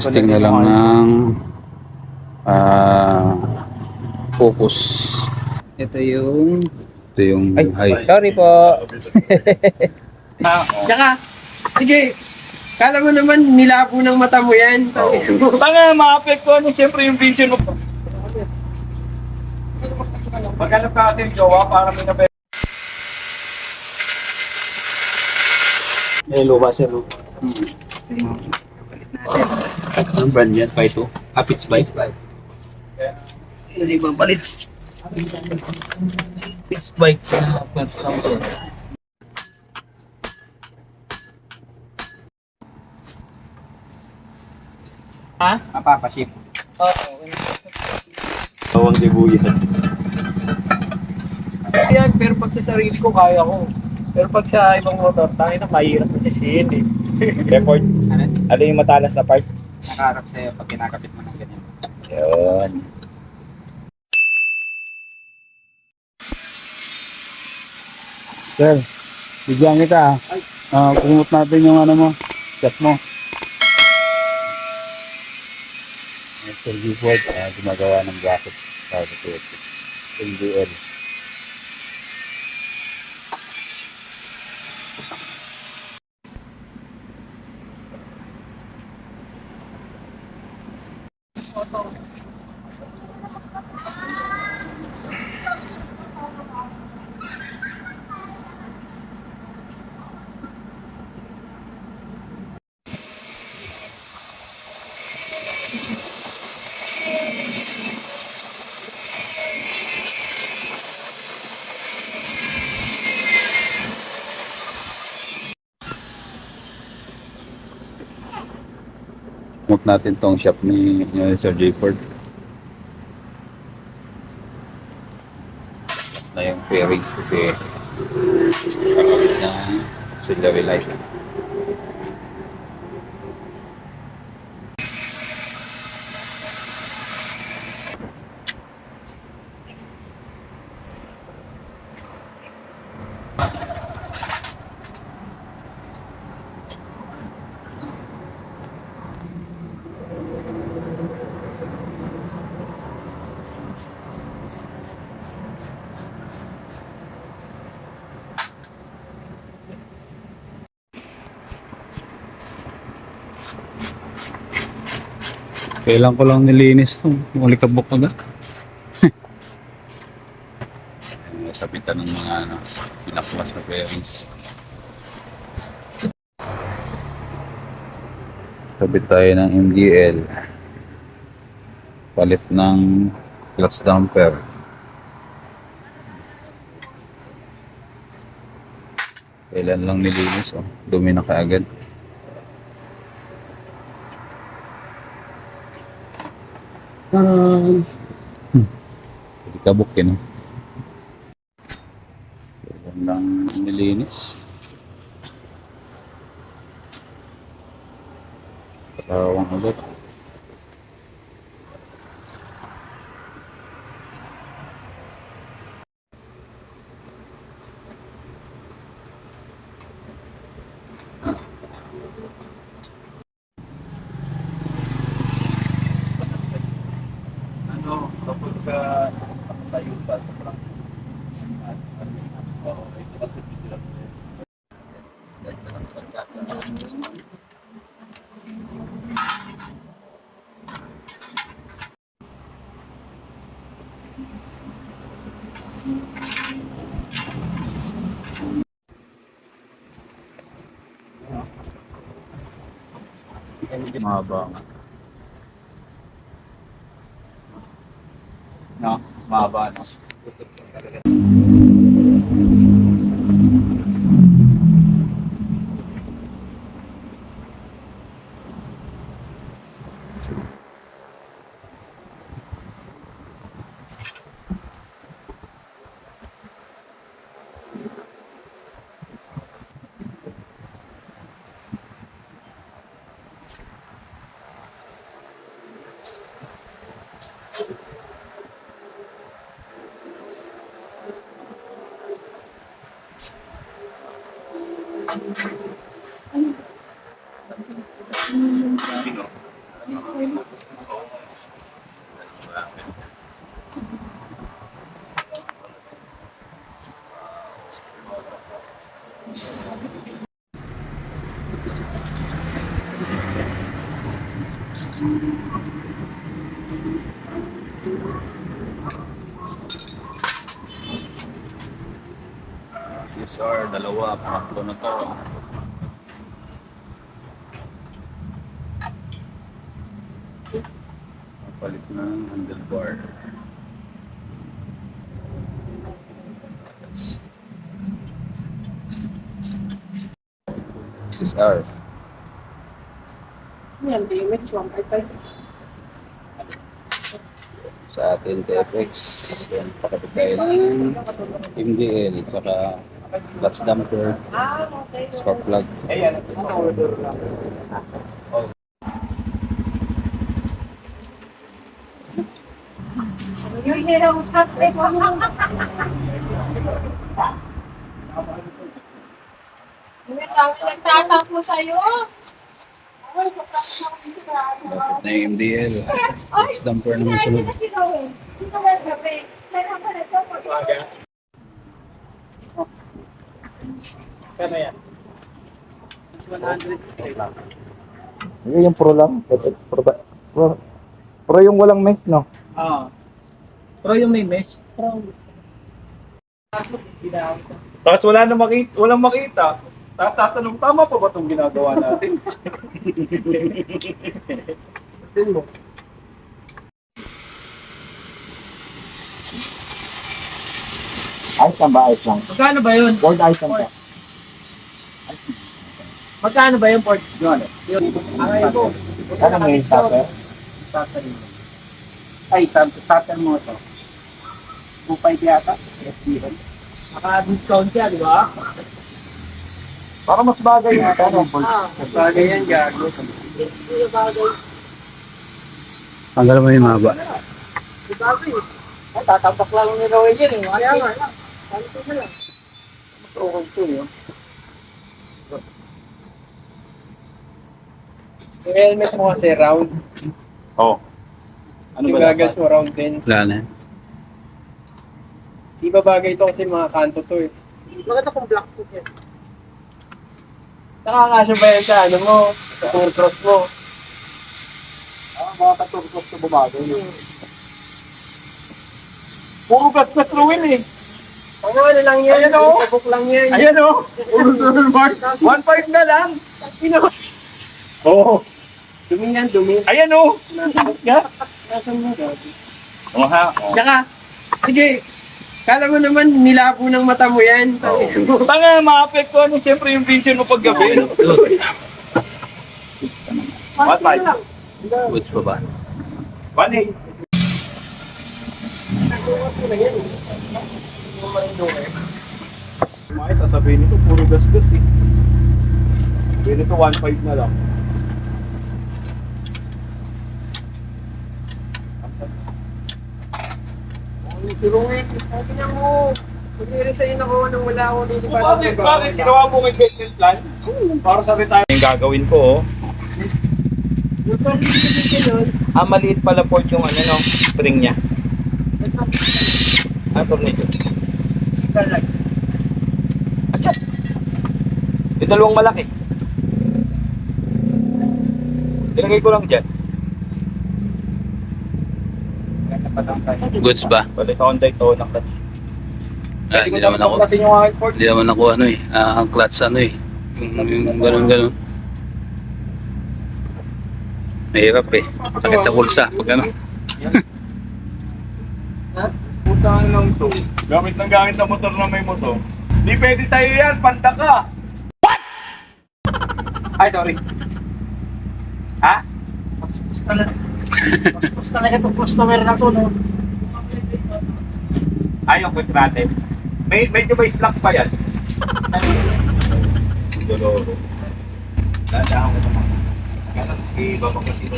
Testing na lang ng focus. Ito yung high. Sorry po. Tsaka, sige, kala mo naman nilabo ng mata mo yan. Tanga, ma-apektuhan mo siyempre yung vision mo. Maghanap ka kasi yung jowa para may nape... Eh, luba sir. Anong brand yan? Fight 2? Pits Bike? Hindi ba palit? Pits Bike na parts lang to. Ha? Mapapaship. Oo. Bawang sibuyas. Yan, pero pag sa sarili ko, kaya ko. Pero pag sa ibang motor, tayo na mahirap masisihin eh. Report. Ano yung matalas na part? Nakaharap sa'yo pag kinakapit mo ng ganyan. Yun. Sir, bigyan kita. Kumot natin yung ano mo. Chat mo. Mr. Gifford, gumagawa ng bracket para sa ito. LDL. Kumot natin tong shop ni Sir Gifford. Na yung fairings kasi kakawit na auxiliary light. Kailan ko lang nilinis to. Malikabok na ga. Sabitan ng mga pinaklas na bearings. Sabit tayo ng MDL. Palit ng clutch damper. Kailan lang nilinis. Dumi na kaagad. Kabuk yun. Kailan lang nilinis. Patawang ulit. Kapag tayo pa sa parang ito kasi video lang. Mahaba. No? Mahaba, no? CSR, dalawa, pangatlo na to. Palit ng handlebar. CSR. Yan, damage 155. Sa atin, TFX. Yan, pakapit tayo ng MDL, tsaka clutch damper, spark plug. Ayan, ito na order lang. Nagtatakbo sa'yo. Dapat na yung MDL. Clutch damper naman sunod. Sino ba gabi? Saan pa na ito? Kano yan? 100 straight. Yung pro lang. Pro yung walang mesh, no? Ah. Pero yung may mesh. Tapos walang makita. Tapos tatanong, tama pa ba itong ginagawa natin? Ayos lang ba? Ayos lang. Magkano ba yun? Board ayos lang ba? Magkano ba yung port? Yun. Ang ito. Ano may starter? Starter yun. Ay, starter mo ito. 2.5 yata. SDL. Naka-discount siya, di ba? Para mas bagay yung ano, bolt. Bagay yan, gago. Tanggal mo yung maba. Di ba? Ay, tatapak lang ni Roy yan eh. Kaya nga. Ano ito na lang? Mas okay ito yun. Yung helmet mo kasi round. Oo. Ano yung gagas mo round din. Wala na. Di ba bagay ito kasi mga kanto to eh. Maganda kung black foot yan. Nakakasya ba yan sa ano mo? Sa tour cross mo? Mga ka-tour-cross na bumagay. Puro gas-gas ruin eh. Ang ano lang yan. Ayan o. Ipabok lang yan. Ayan o. Puro mark. 1.5 na lang. Oo. Dumi yan, dumi. Ayan o. Nasaan mo? Oo ha. Tsaka, sige, kala mo naman nilabo ng mata mo yan. Tanga, ma-apektuhan mo siyempre yung vision mo pag gabi. What time? Goods pa ba? Bani. May sasabihin nito, puro gas-gas eh. Sabihin nito, 1.5 na lang. Si Ruin, sabi niya mo, mag-resign ako nang wala ako lilipat. Bakit? Bakit? Ginawa mo may investment plan? Para sa retirement. Yung gagawin ko, oh. Yung tornilyo, Maliit pala port yung ano, no? Spring niya. Tornilyo. sigal like. Asya. Yung dalawang malaki. Ilagay ko lang dyan. Goods ba? Balik ako ito ng clutch. Hindi naman ako. Kasi yung aking port. Hindi naman ako ano eh. Ang clutch ano eh. Yung ganun-ganun. Mahirap eh. Sakit sa bulsa. Pag ano. Putang lang to. Gamit ng motor na may motor. Di pwede sa'yo yan, panta ka! What? Ay, sorry. Ha? Bastos ka na. Bastos ka na itong customer na to, no? Ayaw ko natin. Medyo may slack pa yan. Doloro. Dadahan ko naman. Ganun, iba pa kasi ito.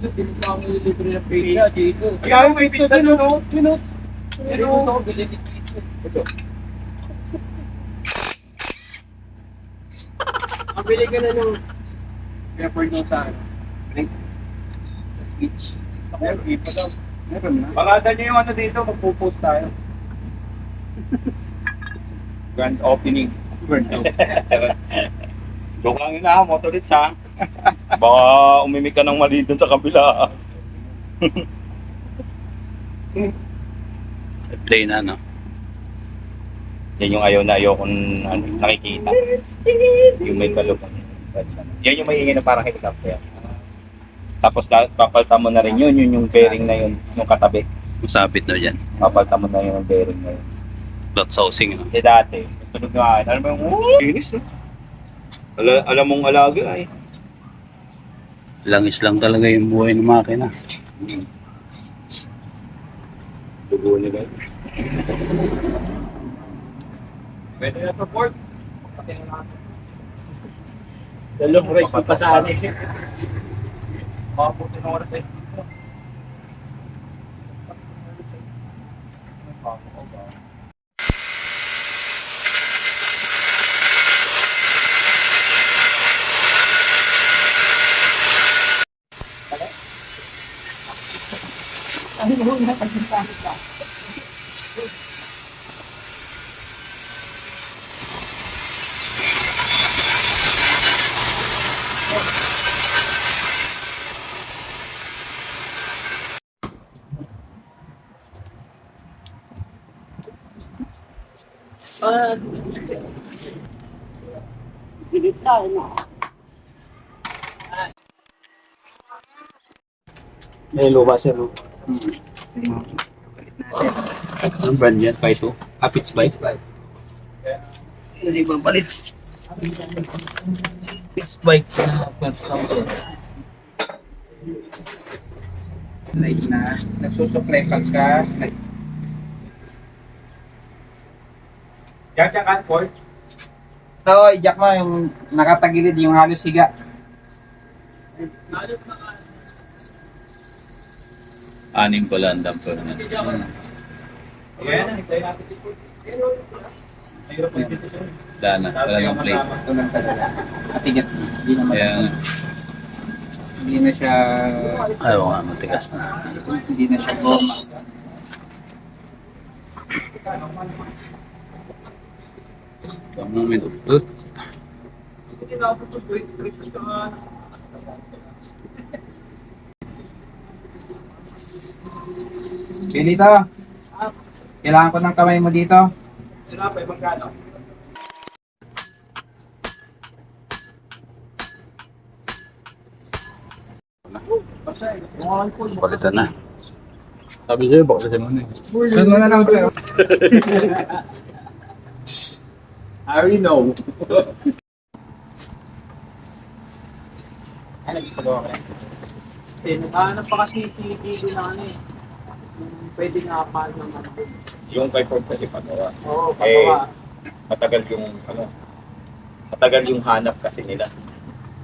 Dito na ako nililibre ng pizza dito. Kaya may pizza dito. Pero gusto ko bilhin ni pizza. Ito. Mabili ka na nung record mo sa akin. Sa speech. Meron, ipa daw. Meron na. Pagkada nyo yung ano dito, magpo-post tayo. Grand opening. Grand opening. Charot. Joke lang yun ah, motorits ha. Baka umimik ka ng mali dun sa kabila. Play na, no? Yan yung ayaw na ayaw kung ano, nakikita. Yung may kalupang. Yan yung maingay na parang helicopter. Tapos papalta mo na rin yun, yun yung bearing na yun, yung katabi. Masabit na dyan. Papalta mo na yun yung bearing na yun. Lot housing, no? Kasi dati, tunog na akin, alam mo yung, linis no? Alam mong alaga ay. Langis lang talaga yung buhay ng makina. Dugo nila yun. Pwede na to, Ford. Pati na natin. Dalawang break pa sa akin. Makaputi ng oras ay. May lupa sir, no? Anong brand yan? 5-2? Apits Bike? Hindi ba palit? Apits Bike na plants lang to. Light na. Nagsusupply pagka. Diyan ka, Ford. Oo, i-jack mo yung nakatagilid, yung halos siga. Anim pala ang damper na. Ayan, hintayin natin si Ford. Wala na. Wala ng plate. Ito lang talaga. Matigas na. Hindi naman. Kaya nga. Hindi na siya, Ayaw nga, matigas na. hindi na siya goma. Tama, may dutut. Dito. Kailangan ko ng kamay mo dito. Palitan na. Sabi sa'yo, bakalitan mo na eh. Doon mo na lang sa'yo. I already know. Ano ginagawa ko? Naghahanap pa kasi si Digo na ano eh. Yung pwede nga pa naman. Yung kay Ford kasi pagawa. Oo, pagawa. Matagal yung ano, matagal yung hanap kasi nila.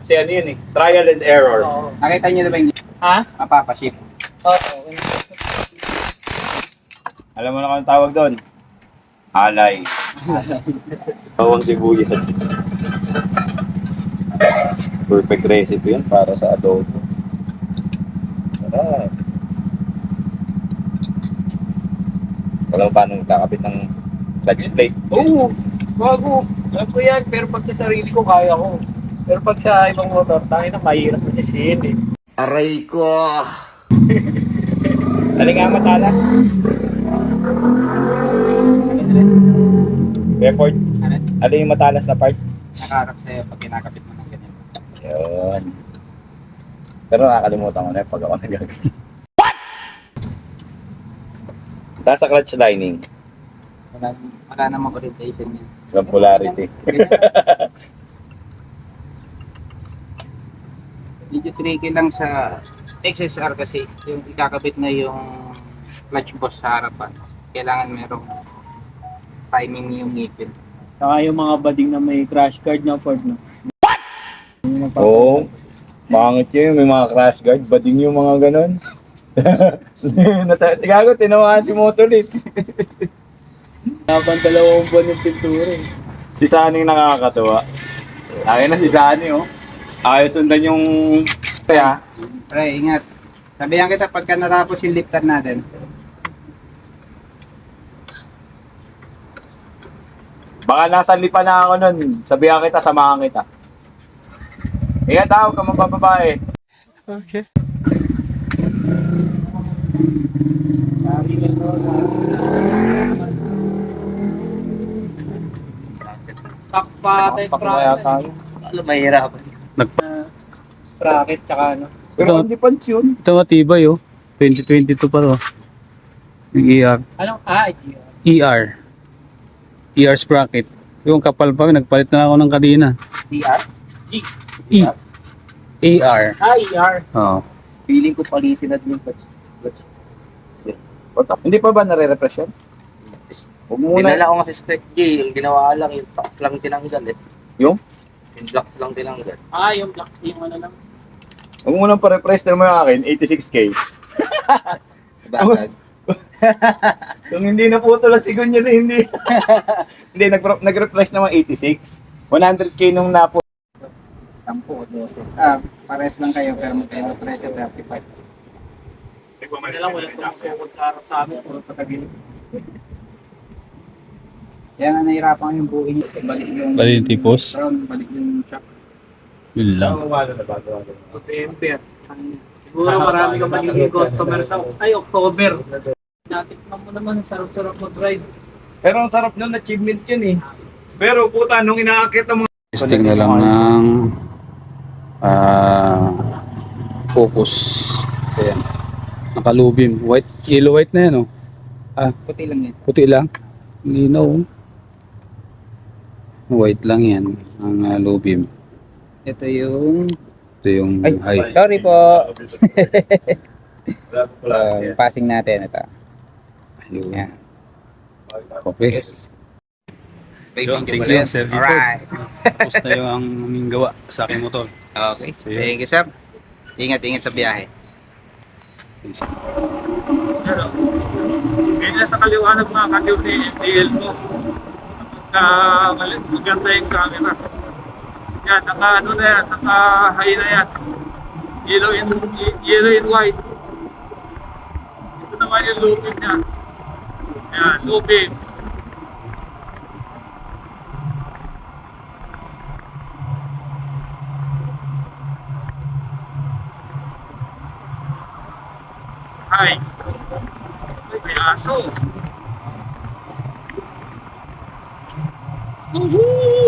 Kasi ano yun eh, trial and error. Oo. Nakita niyo na ba yung Ha? mapapaship? Oo. Alam mo na kung tawag doon? Alay. Bawang sibuyas. Perfect recipe yun para sa adobo. Sarap. Alam mo paano kakapit ng clutch plate? Oo. Bago. Alam ko yan. Pero pag sa sarili ko, kaya ko. Pero pag sa ibang motor, tayo na mahirap masisihin eh. Aray ko! Alin nga matalas? Report. Alin yung matalas na part? Nakaharap sa'yo pag kinakapit mo ng ganyan. Yun. Pero nakakalimutan ko na yun pag ako nagagawin. What? Nasa clutch lining. Wala namang orientation yan. Walang polarity. Medyo tricky lang sa XSR kasi yung ikakabit na yung clutch boss sa harapan. Kailangan merong timing yung ngipin. Saka yung mga bading na may crash guard na Ford no. Oo. Pangit yun. May mga crash guard. Bading yung mga ganon. Tigago, tinawahan si Motolit. Habang 2 buwan yung pintura eh. Si Sunny nakakatuwa. Ayun na si Sunny, oh. Ayos sundan yung... Kaya, Pre, ingat. Sabihan kita pagka natapos yung lifter natin. baka nasa lipa na ako nun. Sabihan kita, samahan kita. Ingat ako, ka mabababae. Stock pa tayo Stock na yata sprocket. yun. Alam, mahirapan. Sprocket tsaka ano. Pero hindi pansyon. Ito matibay oh. 2022 pa to. Yung ER. Anong ER. ER sprocket. Yung kapal pa, nagpalit na ako ng kadena. DR? E. AR. ER. Oo. Feeling ko palitin na din yung clutch. Hindi pa ba nare-refresh yan? Huwag muna. Dinala ko nga sa spec J, yung ginawa lang, yung box lang tinanggal eh. Yung? Yung blocks lang tinanggal. Yung black, yung ano lang. Huwag muna pa-refresh na mo yung akin, 86K. Basag. Kung hindi na putol ang sigon nyo na hindi. Hindi, nag-refresh naman 86. 100K nung napo. 10 o 12. Pares lang kayo pero magkaiba presyo 35. Wala lang, wala tumutungkod sa harap sa amin. Puro patagilid. Kaya nga nahirapan yung buuin niya. Balik yung... Balik yung tipos? Balik yung shock. Yun lang. November. Siguro marami kang magiging customer sa October. Natikman mo naman, sarap-sarap mo drive. Pero ang sarap nun, achievement yun eh. Pero puta, nung inaakit ang mga... Testing na lang ng focus. Ayan. Nakalubim. White, yellow white na yan oh. Puti lang yan. Puti lang. Linaw. White lang yan. Ang lubim. Ito yung... Ito yung high. Sorry po. Passing natin ito. Ayun. Yan. Okay. Yun, thank you, Sir Vito. Alright. Tapos na yung aming gawa sa aking motor. Okay. So, yun. Thank you, sir. Ingat-ingat sa biyahe. Ganyan sa kaliwanag mga ka-tune ni MDL mo. Maganda yung camera. Yan, naka-ano na yan, naka-high na yan. Yellow and white. Ito naman yung looping niya. Yan, looping. Hi. May aso. Woohoo!